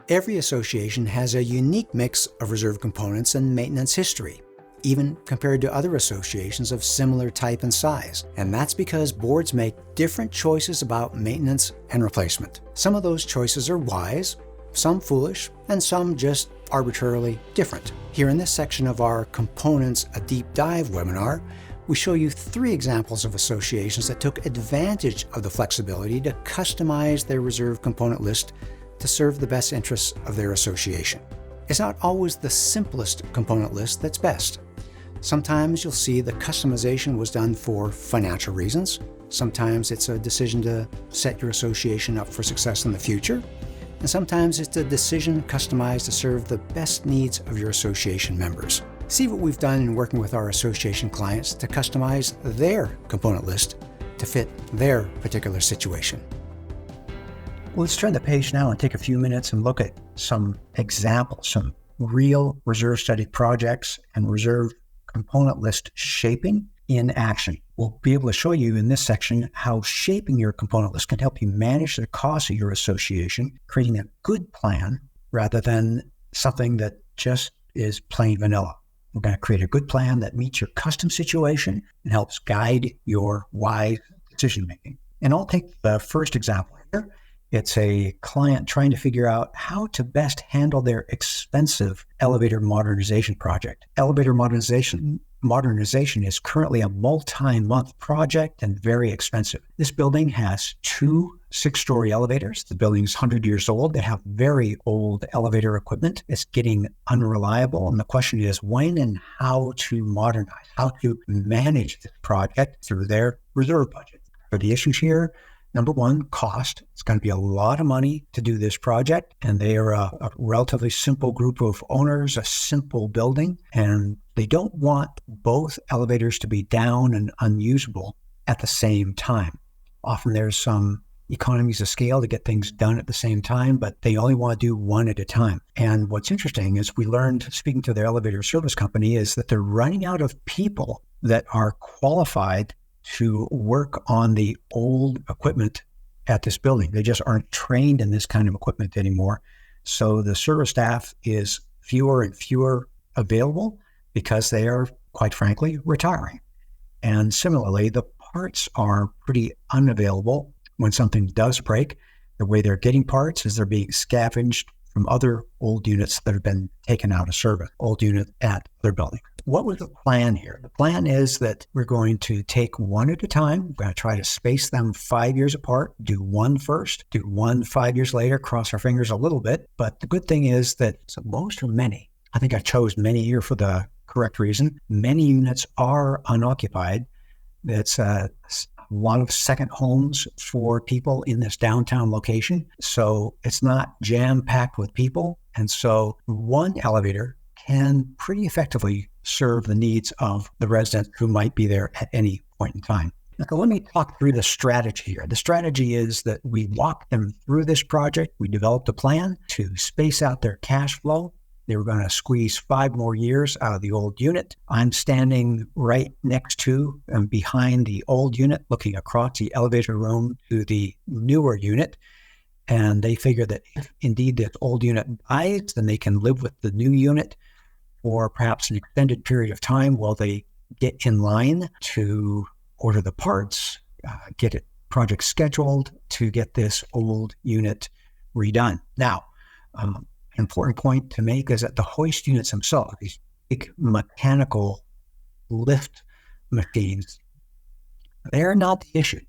Every association has a unique mix of reserve components and maintenance history, even compared to other associations of similar type and size. And that's because boards make different choices about maintenance and replacement. Some of those choices are wise, some foolish, and some just arbitrarily different. Here in this section of our Components A Deep Dive webinar, we show you 3 examples of associations that took advantage of the flexibility to customize their reserve component list to serve the best interests of their association. It's not always the simplest component list that's best. Sometimes you'll see the customization was done for financial reasons. Sometimes it's a decision to set your association up for success in the future. And sometimes it's a decision customized to serve the best needs of your association members. See what we've done in working with our association clients to customize their component list to fit their particular situation. Let's turn the page now and take a few minutes and look at some examples, some real reserve study projects and reserve component list shaping in action. We'll be able to show you in this section how shaping your component list can help you manage the cost of your association, creating a good plan rather than something that just is plain vanilla. We're going to create a good plan that meets your custom situation and helps guide your wise decision making. And I'll take the first example here. It's a client trying to figure out how to best handle their expensive elevator modernization project. Elevator modernization is currently a multi-month project and very expensive. This building has 2 6-story elevators. The building's 100 years old. They have very old elevator equipment. It's getting unreliable. And the question is when and how to modernize, how to manage this project through their reserve budget. So the issues here, number one, cost. It's going to be a lot of money to do this project. And they are a relatively simple group of owners, a simple building, and they don't want both elevators to be down and unusable at the same time. Often there's some economies of scale to get things done at the same time, but they only want to do one at a time. And what's interesting is we learned, speaking to their elevator service company, is that they're running out of people that are qualified to work on the old equipment at this building. They just aren't trained in this kind of equipment anymore. So the service staff is fewer and fewer available because they are, quite frankly, retiring. And similarly, the parts are pretty unavailable when something does break. The way they're getting parts is they're being scavenged from other old units that have been taken out of service, old units at their building. What was the plan here? The plan is that we're going to take one at a time. We're going to try to space them 5 years apart, do one first, do one 5 years later, cross our fingers a little bit. But the good thing is that most or many, I think I chose many here for the correct reason, many units are unoccupied. It's a lot of second homes for people in this downtown location. So it's not jam-packed with people. And so one elevator can pretty effectively serve the needs of the residents who might be there at any point in time. Now, let me talk through the strategy here. The strategy is that we walked them through this project. We developed a plan to space out their cash flow. They were going to squeeze 5 more years out of the old unit. I'm standing right next to and behind the old unit, looking across the elevator room to the newer unit. And they figure that if indeed this old unit dies, then they can live with the new unit for perhaps an extended period of time while they get in line to order the parts, get it project scheduled to get this old unit redone. Now, an important point to make is that the hoist units themselves, these big mechanical lift machines, they're not the issue.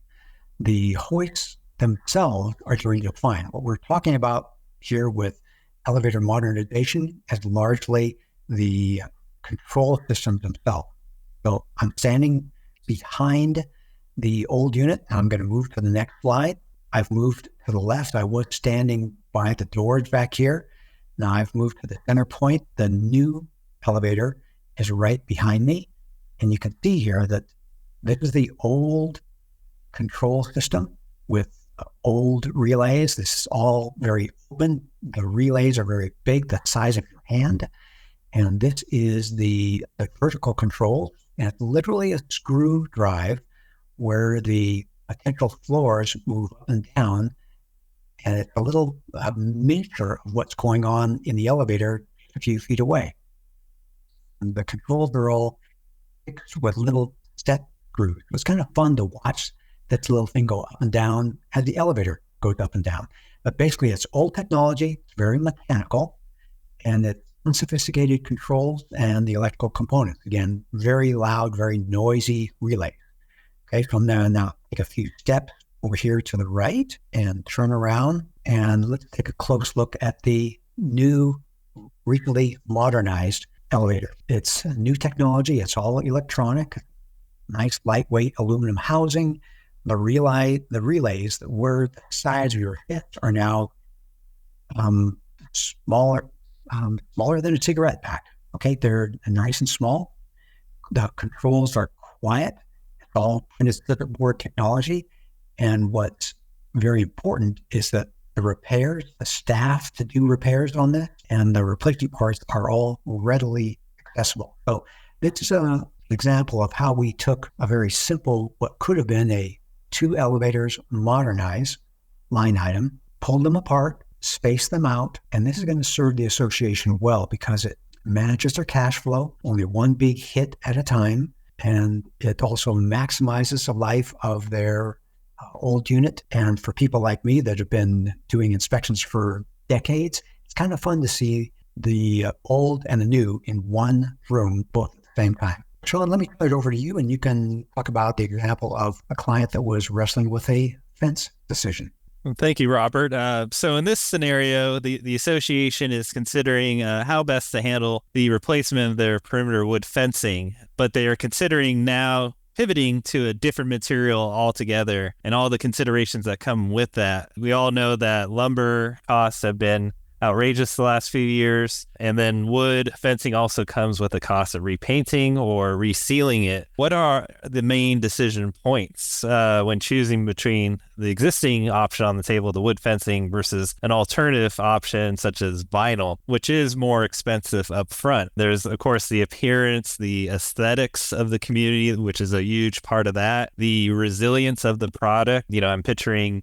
The hoists themselves are doing just fine. What we're talking about here with elevator modernization is largely the control systems themselves. So I'm standing behind the old unit. I'm going to move to the next slide. I've moved to the left. I was standing by the doors back here. Now I've moved to the center point. The new elevator is right behind me. And you can see here that this is the old control system with old relays. This is all very open. The relays are very big, the size of your hand. And this is the vertical control. And it's literally a screw drive where the potential floors move up and down and it's a little miniature of what's going on in the elevator a few feet away. And the controls are all fixed with little step screws. It was kind of fun to watch that little thing go up and down as the elevator goes up and down. But basically, it's old technology. It's very mechanical, and it's unsophisticated controls and the electrical components. Again, very loud, very noisy relay. Okay, from there now, take a few steps over here to the right and turn around, and let's take a close look at the new, recently modernized elevator. It's new technology. It's all electronic, nice lightweight aluminum housing. The relays that were the size of your hips are now smaller than a cigarette pack. Okay, they're nice and small. The controls are quiet. It's all printed circuit board technology. And what's very important is that the repairs, the staff to do repairs on this, and the replacement parts are all readily accessible. So this is an example of how we took a very simple, what could have been a 2 elevators modernized line item, pulled them apart, spaced them out, and this is going to serve the association well because it manages their cash flow, only one big hit at a time, and it also maximizes the life of their old unit. And for people like me that have been doing inspections for decades, it's kind of fun to see the old and the new in one room, both at the same time. Sean, let me turn it over to you, and you can talk about the example of a client that was wrestling with a fence decision. Thank you, Robert. So in this scenario, the association is considering how best to handle the replacement of their perimeter wood fencing, but they are considering now pivoting to a different material altogether and all the considerations that come with that. We all know that lumber costs have been outrageous the last few years, and then wood fencing also comes with the cost of repainting or resealing it. What are the main decision points when choosing between the existing option on the table, the wood fencing, versus an alternative option such as vinyl, which is more expensive up front? There's, of course, the appearance, the aesthetics of the community, which is a huge part of that, the resilience of the product. I'm picturing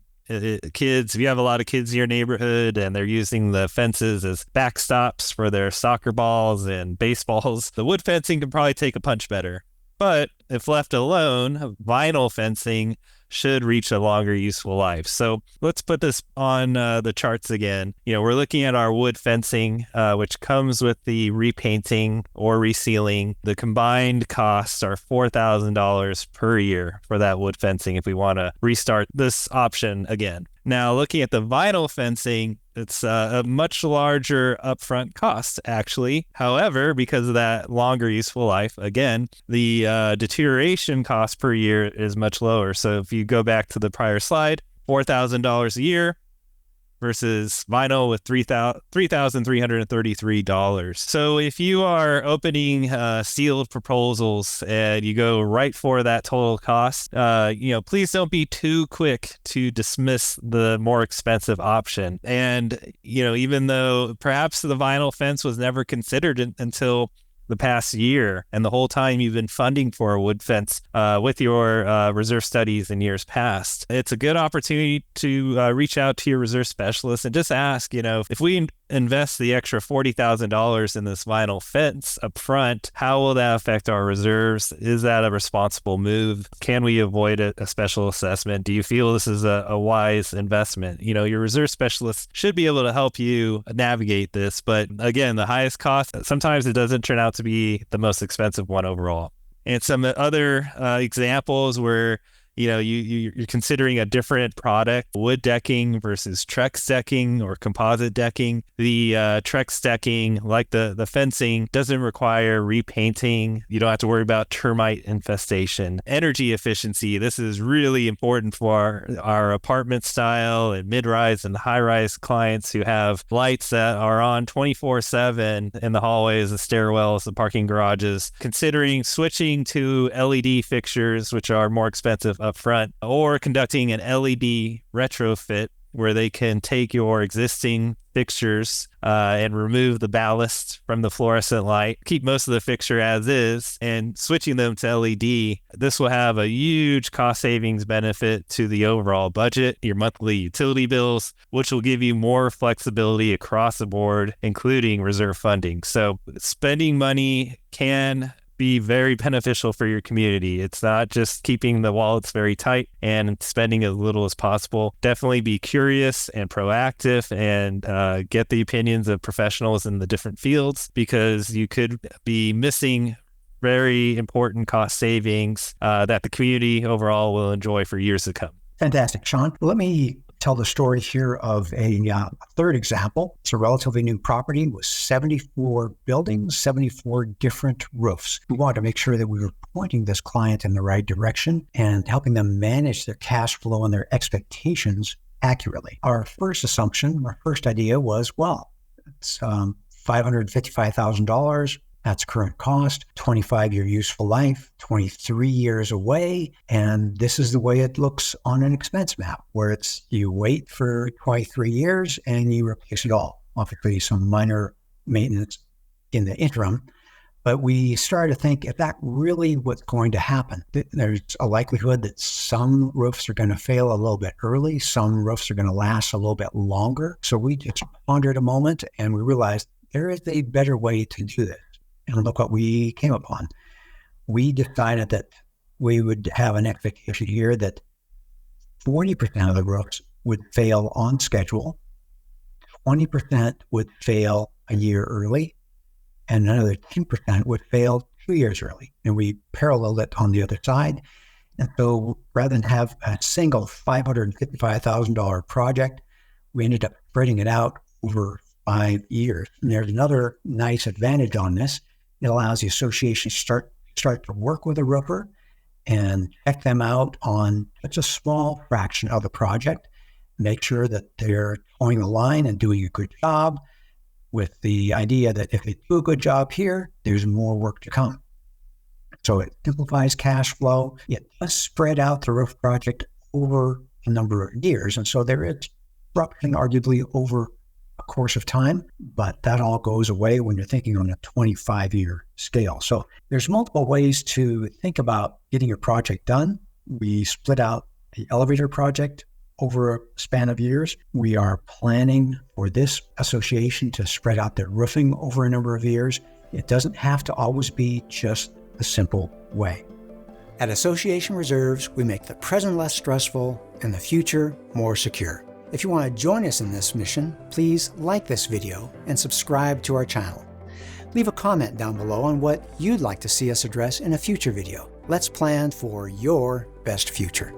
kids, if you have a lot of kids in your neighborhood and they're using the fences as backstops for their soccer balls and baseballs, the wood fencing can probably take a punch better. But if left alone, vinyl fencing should reach a longer useful life. So let's put this on the charts again. We're looking at our wood fencing, which comes with the repainting or resealing. The combined costs are $4,000 per year for that wood fencing if we want to restart this option again. Now, looking at the vinyl fencing, it's a much larger upfront cost, actually. However, because of that longer useful life, again, the deterioration cost per year is much lower. So if you go back to the prior slide, $4,000 a year versus vinyl with $3,333. So if you are opening sealed proposals and you go right for that total cost, please don't be too quick to dismiss the more expensive option. And, even though perhaps the vinyl fence was never considered until the past year, and the whole time you've been funding for a wood fence with your reserve studies in years past, it's a good opportunity to reach out to your reserve specialist and just ask, if we invest the extra $40,000 in this vinyl fence up front, how will that affect our reserves? Is that a responsible move? Can we avoid a special assessment? Do you feel this is a wise investment? Your reserve specialist should be able to help you navigate this. But again, the highest cost, sometimes it doesn't turn out to be the most expensive one overall. And some other examples where you're considering a different product, wood decking versus Trex decking or composite decking. The Trex decking, like the fencing, doesn't require repainting. You don't have to worry about termite infestation. Energy efficiency, this is really important for our apartment style and mid-rise and high-rise clients who have lights that are on 24/7 in the hallways, the stairwells, the parking garages. Considering switching to LED fixtures, which are more expensive up front, or conducting an LED retrofit where they can take your existing fixtures and remove the ballast from the fluorescent light, keep most of the fixture as is, and switching them to LED. This will have a huge cost savings benefit to the overall budget, your monthly utility bills, which will give you more flexibility across the board, including reserve funding. So spending money can be very beneficial for your community. It's not just keeping the wallets very tight and spending as little as possible. Definitely be curious and proactive and get the opinions of professionals in the different fields, because you could be missing very important cost savings that the community overall will enjoy for years to come. Fantastic, Sean. Let me tell the story here of a third example. It's a relatively new property with 74 buildings, 74 different roofs. We wanted to make sure that we were pointing this client in the right direction and helping them manage their cash flow and their expectations accurately. Our first assumption, our first idea was, well, it's $555,000. That's current cost, 25-year useful life, 23 years away. And this is the way it looks on an expense map, where it's you wait for 23 years and you replace it all. Obviously, some minor maintenance in the interim. But we started to think, if that really what's going to happen, there's a likelihood that some roofs are going to fail a little bit early. Some roofs are going to last a little bit longer. So we just pondered a moment and we realized there is a better way to do this. And look what we came upon. We decided that we would have an expectation here that 40% of the roofs would fail on schedule, 20% would fail a year early, and another 10% would fail 2 years early. And we paralleled it on the other side. And so rather than have a single $555,000 project, we ended up spreading it out over 5 years. And there's another nice advantage on this. It allows the association to start to work with a roofer and check them out on just a small fraction of the project, make sure that they're towing the line and doing a good job, with the idea that if they do a good job here, there's more work to come. So it simplifies cash flow. It does spread out the roof project over a number of years. And so there is disruption arguably over a course of time, but that all goes away when you're thinking on a 25-year scale. So there's multiple ways to think about getting your project done. We split out the elevator project over a span of years. We are planning for this association to spread out their roofing over a number of years. It doesn't have to always be just a simple way. At Association Reserves, we make the present less stressful and the future more secure. If you want to join us in this mission, please like this video and subscribe to our channel. Leave a comment down below on what you'd like to see us address in a future video. Let's plan for your best future.